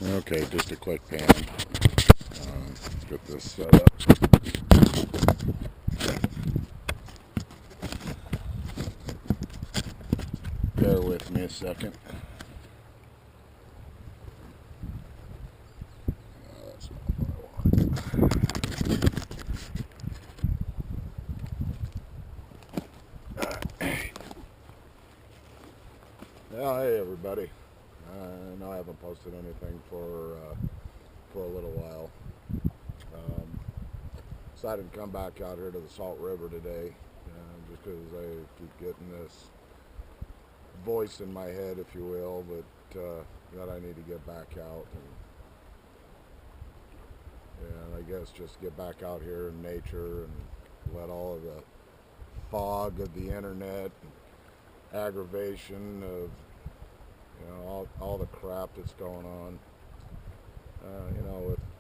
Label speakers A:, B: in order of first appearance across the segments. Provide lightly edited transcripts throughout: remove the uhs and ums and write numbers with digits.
A: Okay, just a quick pan. Get this set up. Bear with me a second. That's not what I want. Well, hey everybody. I know I haven't posted anything for a little while. Um, Decided to come back out here to the Salt River today, just because I keep getting this voice in my head, if you will, that I need to get back out and I guess just get back out here in nature and let all of the fog of the internet and aggravation of all the crap that's going on,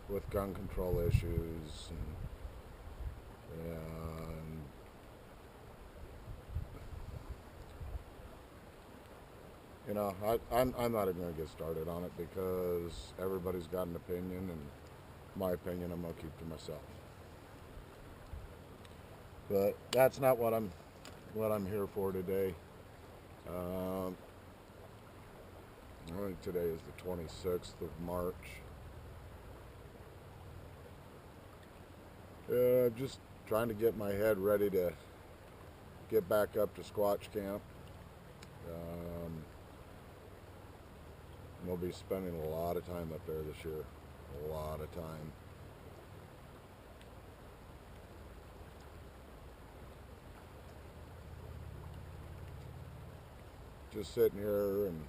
A: with gun control issues and I'm not even going to get started on it because everybody's got an opinion, and my opinion I'm going to keep to myself. But that's not what I'm here for today. I think today is the 26th of March. Just trying to get my head ready to get back up to Squatch Camp. We'll be spending a lot of time up there this year. A lot of time. Just sitting here and,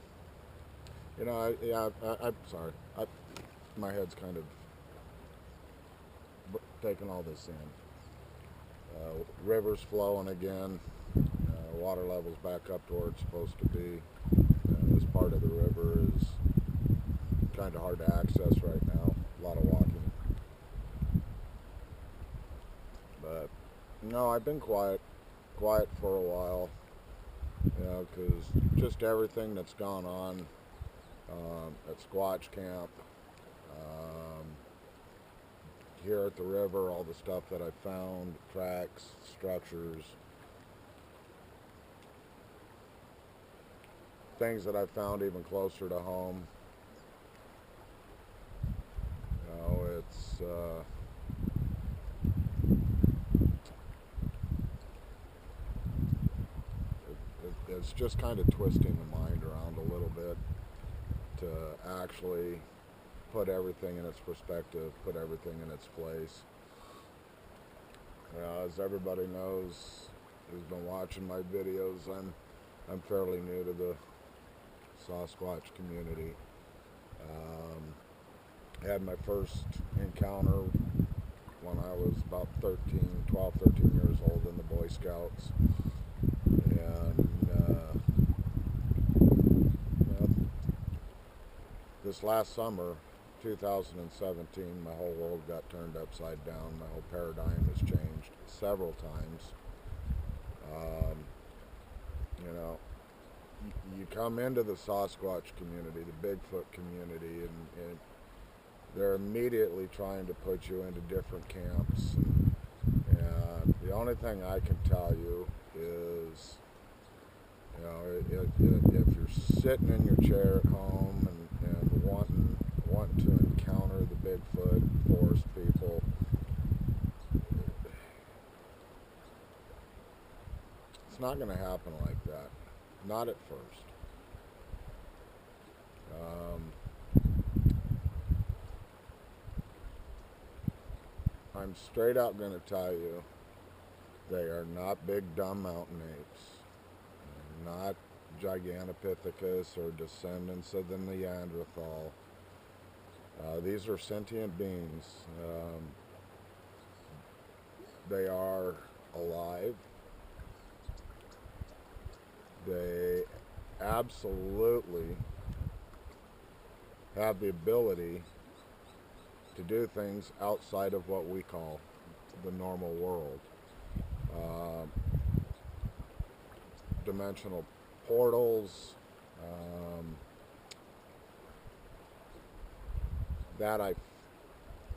A: I'm sorry. My head's kind of taking all this in. River's flowing again. Water level's back up to where it's supposed to be. This part of the river is kind of hard to access right now. A lot of walking. But no, I've been quiet for a while. Because just everything that's gone on at Squatch Camp, here at the river, all the stuff that I found, tracks, structures, things that I found even closer to home. It's just kind of twisting the mind around a little bit to actually put everything in its perspective, put everything in its place. As everybody knows who's been watching my videos, I'm fairly new to the Sasquatch community. I had my first encounter when I was about 12, 13 years old in the Boy Scouts. And this last summer, 2017, my whole world got turned upside down. My whole paradigm has changed several times. You come into the Sasquatch community, the Bigfoot community, and they're immediately trying to put you into different camps. And the only thing I can tell you is, if you're sitting in your chair at home and wanting to encounter the Bigfoot forest people, it's not going to happen like that. Not at first. I'm straight out going to tell you, they are not big dumb mountain apes. They're not Gigantopithecus or descendants of the Neanderthal. These are sentient beings. They are alive. They absolutely have the ability to do things outside of what we call the normal world. Dimensional portals, that I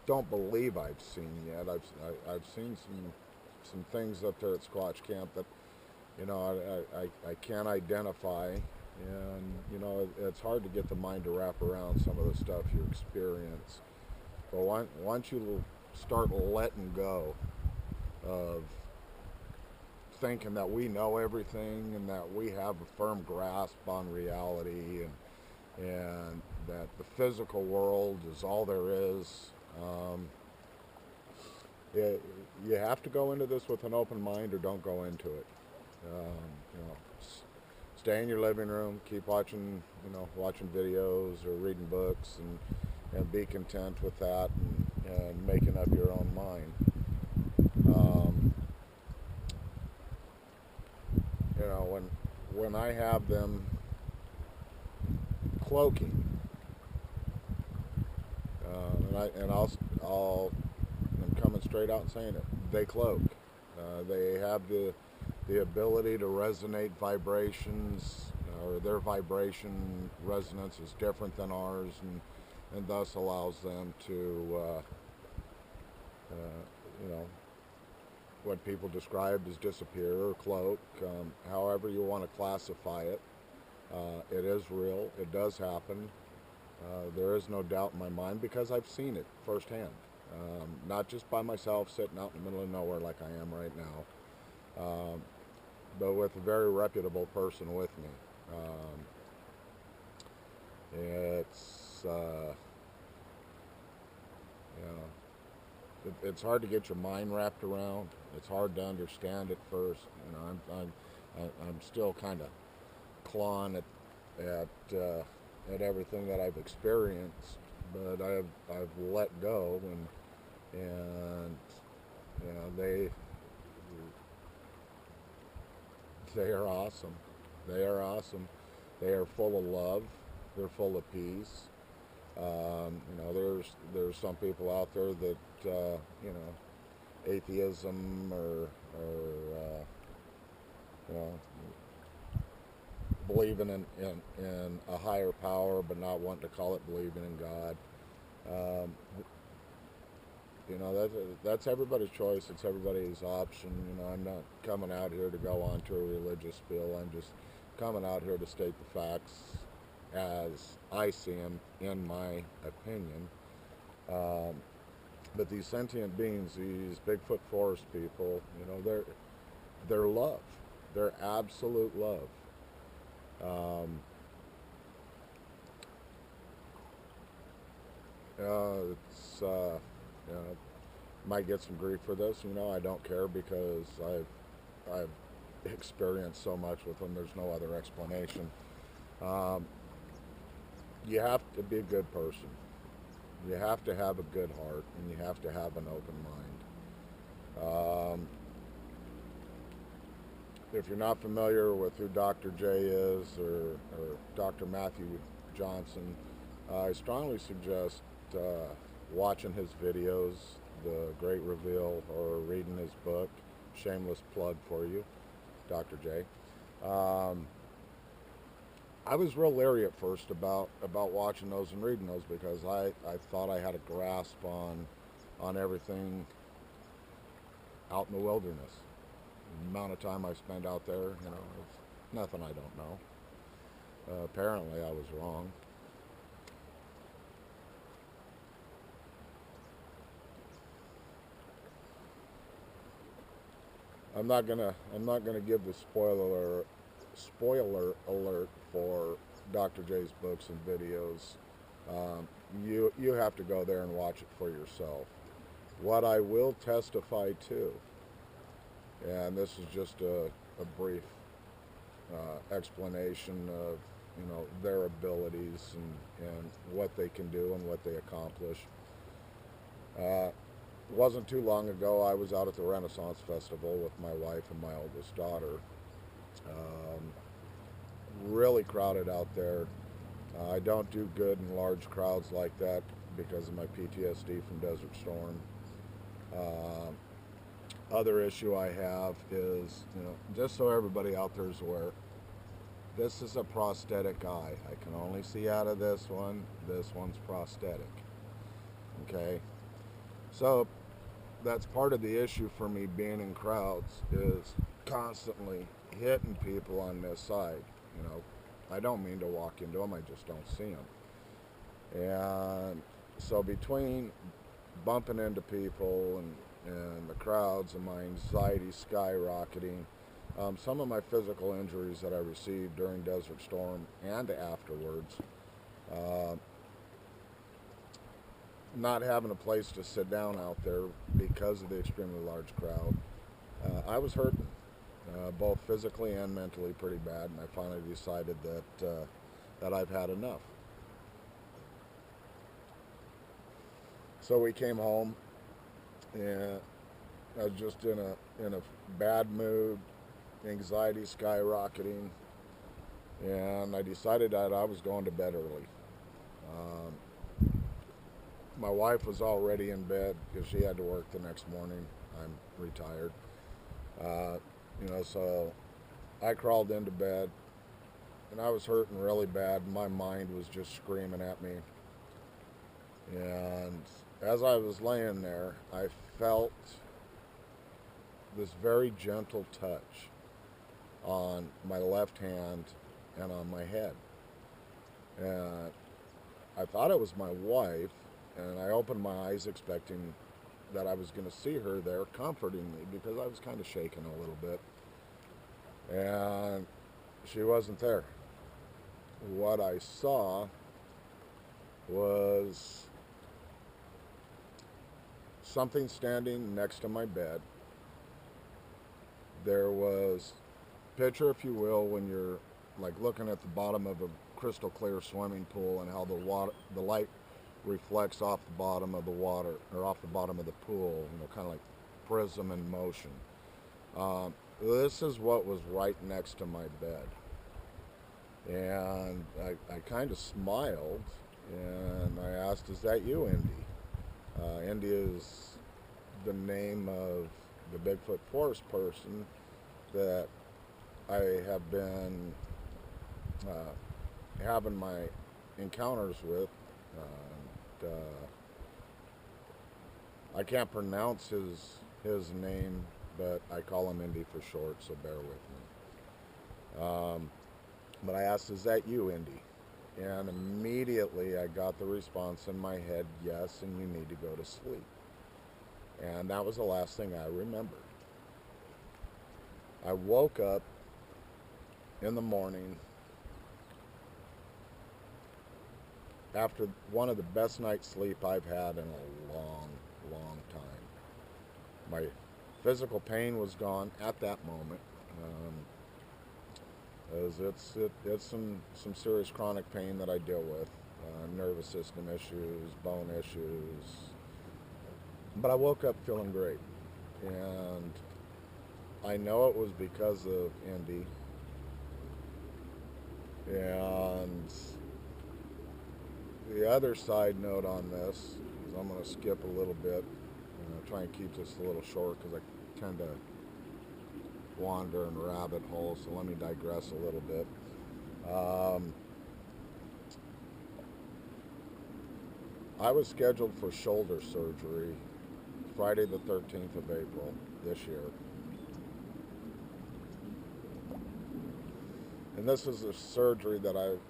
A: don't believe I've seen yet. I've seen some things up there at Squatch Camp that, you know, I can't identify, and you know, it's hard to get the mind to wrap around some of the stuff you experience. But once you start letting go of thinking that we know everything and that we have a firm grasp on reality, and that the physical world is all there is, you have to go into this with an open mind or don't go into it. You know, stay in your living room, keep watching, you know, watching videos or reading books, and be content with that, and making up your own mind. You know, when I have them cloaking, I'm coming straight out and saying it. They cloak. They have the ability to resonate vibrations, or their vibration resonance is different than ours, and thus allows them to, you know, what people describe as disappear or cloak, however you want to classify it. It is real. It does happen. There is no doubt in my mind because I've seen it firsthand. Not just by myself sitting out in the middle of nowhere like I am right now, but with a very reputable person with me. It's, you know, it's hard to get your mind wrapped around. It's hard to understand at first. You know, I'm still kind of clawing at everything that I've experienced, but I've let go, and you know, they are awesome. They are awesome. They are full of love. They're full of peace. You know, there's some people out there that, you know, atheism or you know, believing in a higher power but not wanting to call it believing in God. You know, that's everybody's choice. It's everybody's option. You know, I'm not coming out here to go on to a religious spiel. I'm just coming out here to state the facts as I see them, in my opinion. But these sentient beings, these Bigfoot forest people, you know, they're love. They're absolute love. It's, you know, might get some grief for this. You know, I don't care because I've experienced so much with them. There's no other explanation. You have to be a good person. You have to have a good heart, and you have to have an open mind. If you're not familiar with who Dr. J is, or Dr. Matthew Johnson, I strongly suggest watching his videos, The Great Reveal, or reading his book. Shameless plug for you, Dr. J. I was real leery at first about watching those and reading those because I thought I had a grasp on everything out in the wilderness. The amount of time I spent out there, you know, it's nothing I don't know. Apparently I was wrong. I'm not gonna give the spoiler alert for Dr. J's books and videos. You have to go there and watch it for yourself. What I will testify to, and this is just a brief explanation of, you know, their abilities and what they can do and what they accomplish. Wasn't too long ago, I was out at the Renaissance Festival with my wife and my oldest daughter. Really crowded out there. I don't do good in large crowds like that because of my PTSD from Desert Storm. Other issue I have is, you know, just so everybody out there is aware, this is a prosthetic eye. I can only see out of this one. This one's prosthetic. Okay, so that's part of the issue for me being in crowds is constantly hitting people on this side. You know, I don't mean to walk into them, I just don't see them. And so between bumping into people and the crowds and my anxiety skyrocketing, some of my physical injuries that I received during Desert Storm and afterwards, uh, not having a place to sit down out there because of the extremely large crowd, I was hurting, both physically and mentally pretty bad, and I finally decided that I've had enough. So we came home, and I was just in a bad mood, anxiety skyrocketing, and I decided that I was going to bed early. Um, my wife was already in bed because she had to work the next morning. I'm retired. Uh, so I crawled into bed, and I was hurting really bad. My mind was just screaming at me. And as I was laying there, I felt this very gentle touch on my left hand and on my head. And I thought it was my wife, and I opened my eyes expecting that I was going to see her there comforting me because I was kind of shaking a little bit. And she wasn't there. What I saw was something standing next to my bed. There was, picture if you will, when you're like looking at the bottom of a crystal clear swimming pool and how the light reflects off the bottom of the water or off the bottom of the pool, kind of like prism in motion. This is what was right next to my bed. And I kind of smiled and I asked, "Is that you, Indy?" Indy is the name of the Bigfoot forest person that I have been having my encounters with. I can't pronounce his name, but I call him Indy for short, so bear with me. But I asked, "Is that you, Indy?" And immediately I got the response in my head, "Yes, and you need to go to sleep." And that was the last thing I remembered. I woke up in the morning after one of the best night's sleep I've had in a long, long time. My physical pain was gone at that moment. As it's some serious chronic pain that I deal with, nervous system issues, bone issues. But I woke up feeling great, and I know it was because of Indy. And the other side note on this is I'm going to skip a little bit, try and keep this a little short because I tend to wander in rabbit holes, so let me digress a little bit. I was scheduled for shoulder surgery Friday the 13th of April this year. And this is a surgery that I've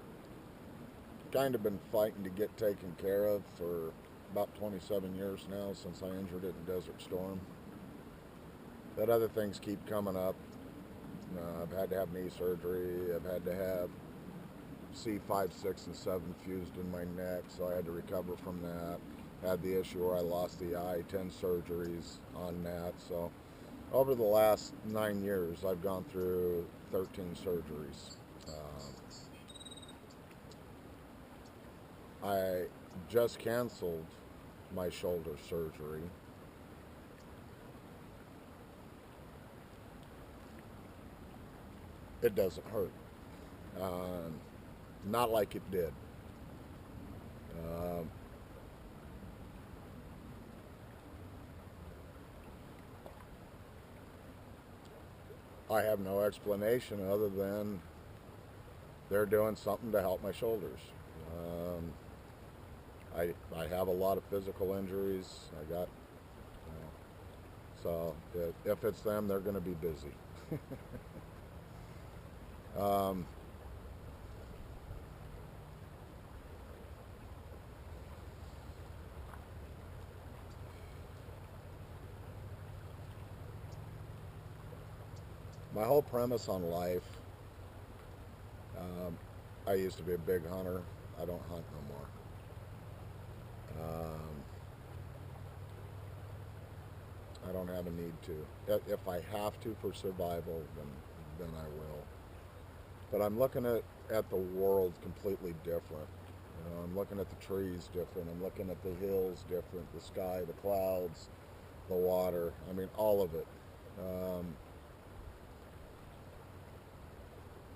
A: kind of been fighting to get taken care of for about 27 years now, since I injured it in Desert Storm. But other things keep coming up. I've had to have knee surgery. I've had to have C5, 6, and 7 fused in my neck, so I had to recover from that. Had the issue where I lost the eye, 10 surgeries on that. So over the last 9 years, I've gone through 13 surgeries. I just canceled my shoulder surgery. It doesn't hurt. Not like it did. Uh, I have no explanation other than they're doing something to help my shoulders. I have a lot of physical injuries. I got, so if it's them, they're going to be busy. um, my whole premise on life, I used to be a big hunter. I don't hunt no more. I don't have a need to. If I have to for survival, then I will. But I'm looking at the world completely different. I'm looking at the trees different. I'm looking at the hills different, the sky, the clouds, the water. I mean, all of it. Um,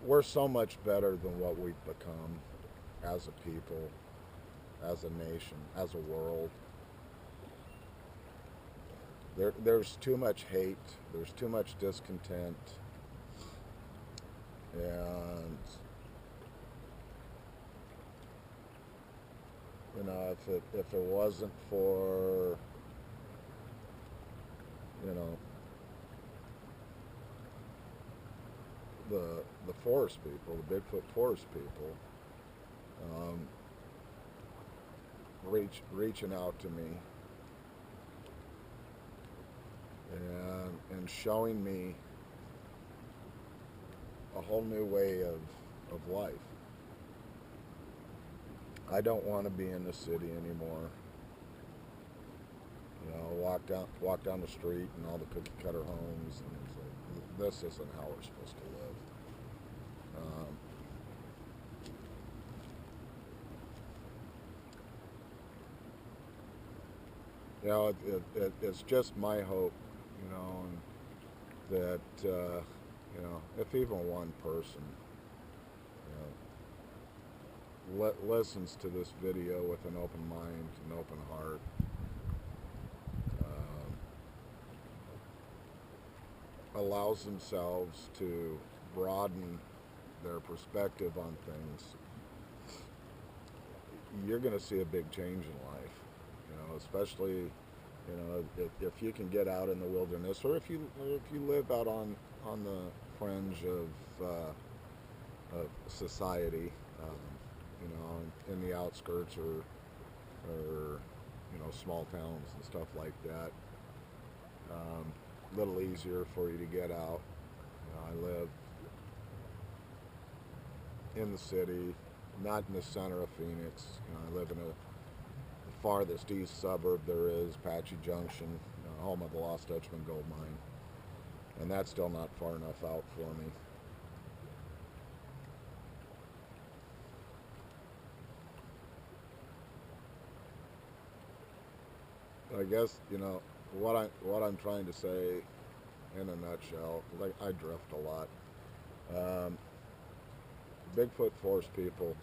A: we're so much better than what we've become as a people, as a nation, as a world. There's too much hate. There's too much discontent. And, if it wasn't for, you know, the forest people, the Bigfoot forest people, um, reaching out to me and showing me a whole new way of life. I don't want to be in the city anymore. Walk down the street and all the cookie cutter homes, and it's like, this isn't how we're supposed to live. It's just my hope, that if even one person, listens to this video with an open mind, an open heart, allows themselves to broaden their perspective on things, you're going to see a big change in life. Especially, if you can get out in the wilderness, or if you live out on the fringe of society, in the outskirts or small towns and stuff like that. A little easier for you to get out. I live in the city, not in the center of Phoenix. I live in the farthest east suburb there is, Apache Junction, home of the Lost Dutchman gold mine, and that's still not far enough out for me. I guess what I'm trying to say in a nutshell, because I drift a lot. Bigfoot forest people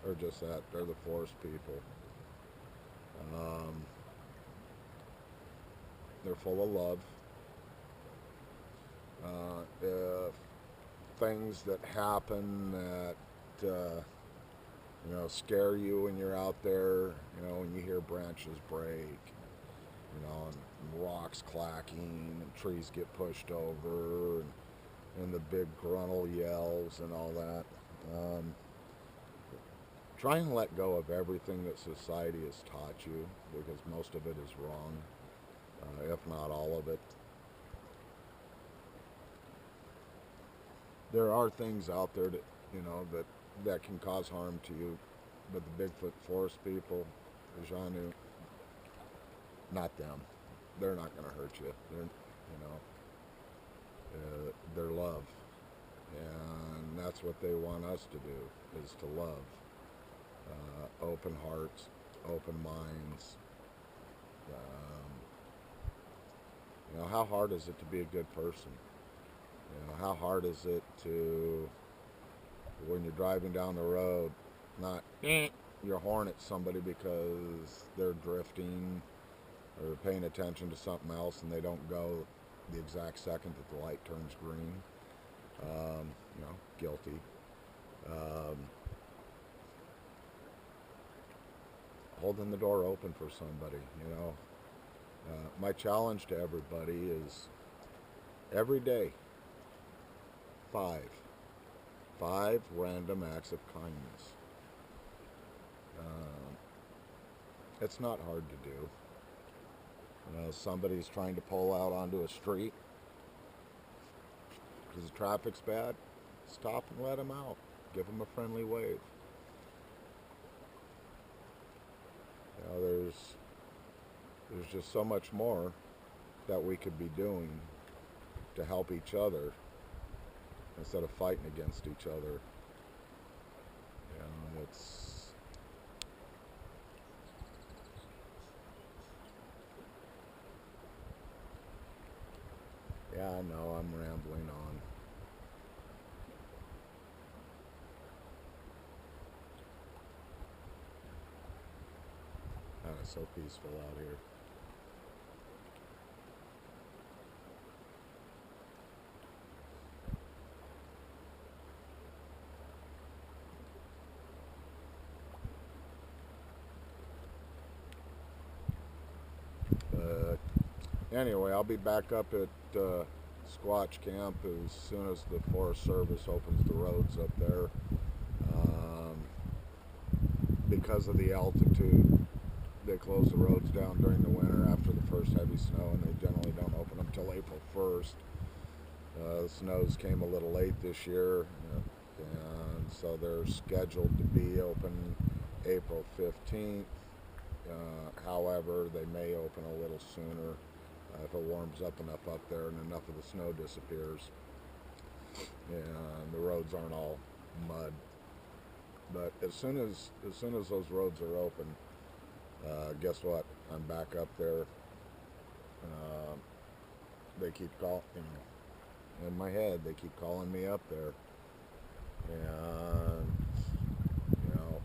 A: are just that. They're the forest people. They're full of love. If things that happen that scare you when you're out there, when you hear branches break, and rocks clacking, and trees get pushed over, and the big gruntle yells and all that. Try and let go of everything that society has taught you, because most of it is wrong, if not all of it. There are things out there that can cause harm to you, but the Bigfoot forest people, the Janu, not them. They're not going to hurt you. They're love, and that's what they want us to do, is to love. Open hearts, open minds. How hard is it to be a good person? How hard is it to, when you're driving down the road, not your horn at somebody because they're drifting or paying attention to something else and they don't go the exact second that the light turns green? Guilty. holding the door open for somebody, you know. My challenge to everybody is every day, five random acts of kindness. It's not hard to do. You know, somebody's trying to pull out onto a street because the traffic's bad. Stop and let them out. Give them a friendly wave. You know, there's just so much more that we could be doing to help each other instead of fighting against each other. You know, yeah, I know I'm rambling on. God, it's so peaceful out here. Anyway, I'll be back up at Squatch Camp as soon as the Forest Service opens the roads up there. Because of the altitude, they close the roads down during the winter after the first heavy snow, and they generally don't open them until April 1st. The snows came a little late this year, and so they're scheduled to be open April 15th. However, they may open a little sooner if it warms up enough up there and enough of the snow disappears and the roads aren't all mud. But as soon as those roads are open, guess what? I'm back up there. They keep calling, you know, in my head, they keep calling me up there. And, you know,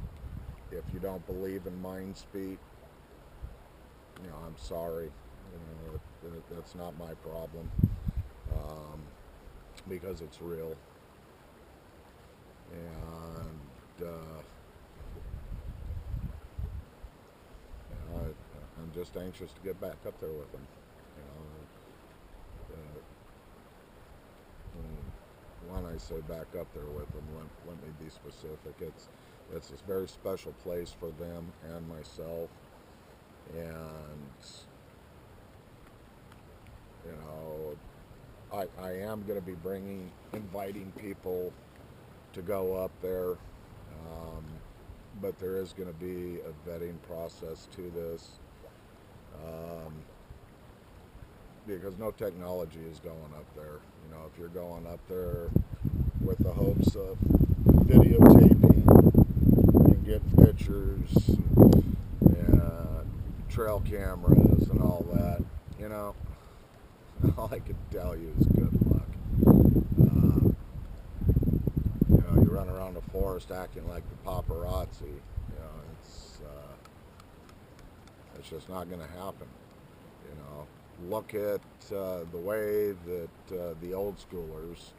A: if you don't believe in mind speak, you know, I'm sorry. You know, that's not my problem, because it's real. And you know, I'm just anxious to get back up there with them. You know, when I say back up there with them, let me be specific. It's a very special place for them and myself, and you know, I am going to be inviting people to go up there, but there is going to be a vetting process to this, because no technology is going up there. You know, if you're going up there with the hopes of videotaping and getting pictures and trail cameras and all that, you know, all I can tell you is good luck. You know, you run around the forest acting like the paparazzi. You know, it's just not going to happen. You know, look at the way that the old schoolers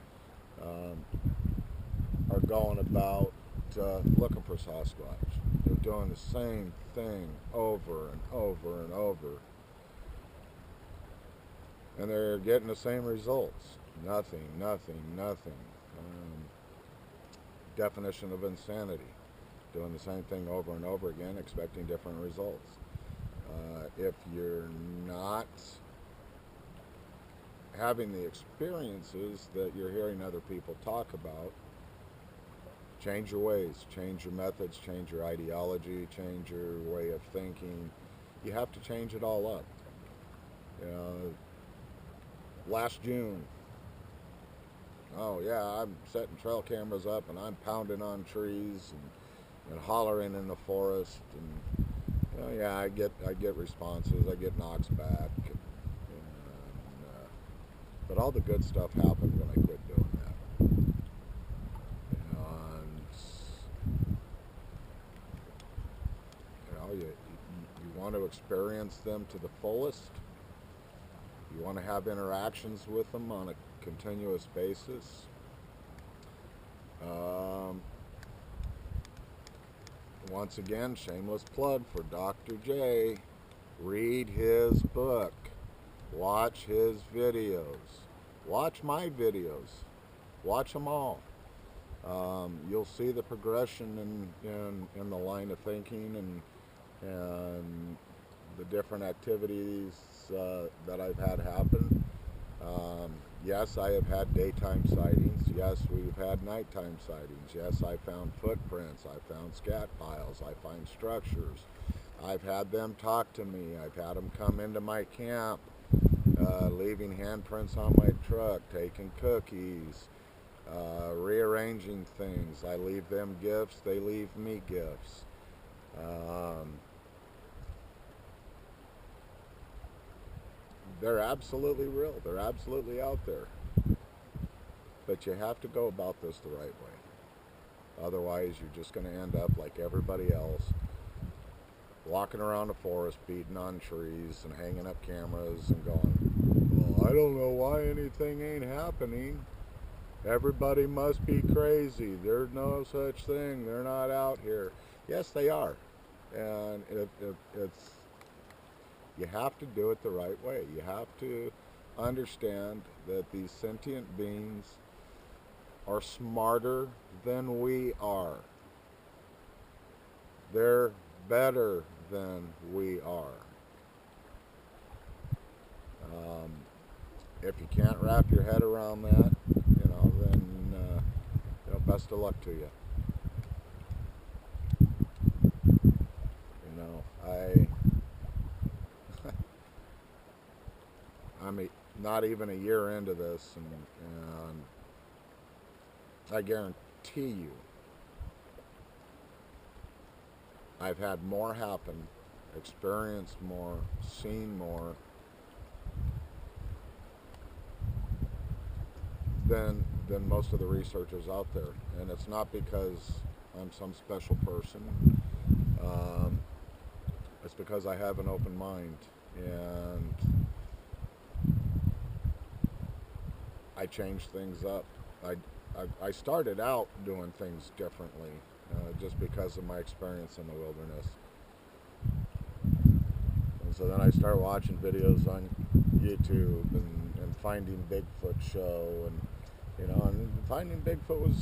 A: are going about looking for Sasquatch. They're doing the same thing over and over and over. And they're getting the same results. Nothing. Definition of insanity. Doing the same thing over and over again, expecting different results. If you're not having the experiences that you're hearing other people talk about, change your ways, change your methods, change your ideology, change your way of thinking. You have to change it all up. You know, last June, oh yeah, I'm setting trail cameras up and I'm pounding on trees and hollering in the forest, and you know, yeah, I get responses, I get knocks back, but all the good stuff happened when I quit doing that. You know, and you want to experience them to the fullest. You want to have interactions with them on a continuous basis. once again, shameless plug for Dr. J. Read his book. Watch his videos. Watch my videos. Watch them all. You'll see the progression in the line of thinking and the different activities that I've had happen. Yes, I have had daytime sightings. Yes, we've had nighttime sightings. Yes, I found footprints. I found scat piles. I find structures. I've had them talk to me. I've had them come into my camp, leaving handprints on my truck, taking cookies, rearranging things. I leave them gifts. They leave me gifts. They're absolutely real. They're absolutely out there. But you have to go about this the right way. Otherwise, you're just going to end up like everybody else, walking around the forest, beating on trees and hanging up cameras and going, well, I don't know why anything ain't happening. Everybody must be crazy. There's no such thing. They're not out here. Yes, they are. And it's you have to do it the right way. You have to understand that these sentient beings are smarter than we are. They're better than we are. If you can't wrap your head around that, then best of luck to you. I'm not even a year into this, and I guarantee you, I've had more happen, experienced more, seen more than most of the researchers out there. And it's not because I'm some special person. It's because I have an open mind, and I change things up. I started out doing things differently just because of my experience in the wilderness. And so then I started watching videos on YouTube and finding Bigfoot show, and finding Bigfoot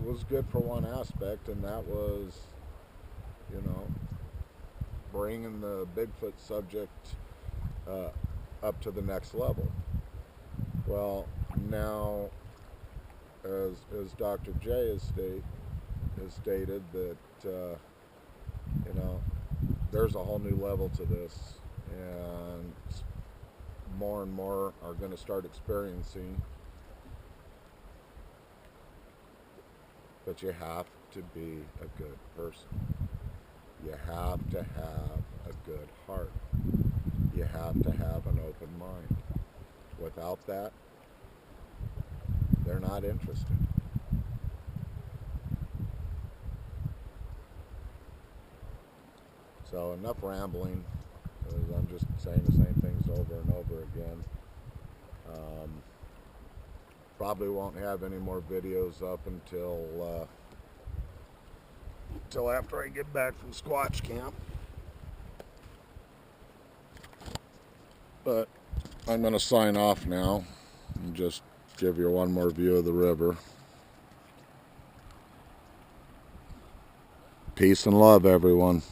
A: was good for one aspect, and that was, bringing the Bigfoot subject up to the next level. Well, now, as Dr. J has stated that, there's a whole new level to this, and more and more are going to start experiencing. But you have to be a good person. You have to have a good heart. You have to have an open mind. Without that, they're not interested. So enough rambling. I'm just saying the same things over and over again. Probably won't have any more videos up until after I get back from Squatch Camp. But I'm going to sign off now and just give you one more view of the river. Peace and love, everyone.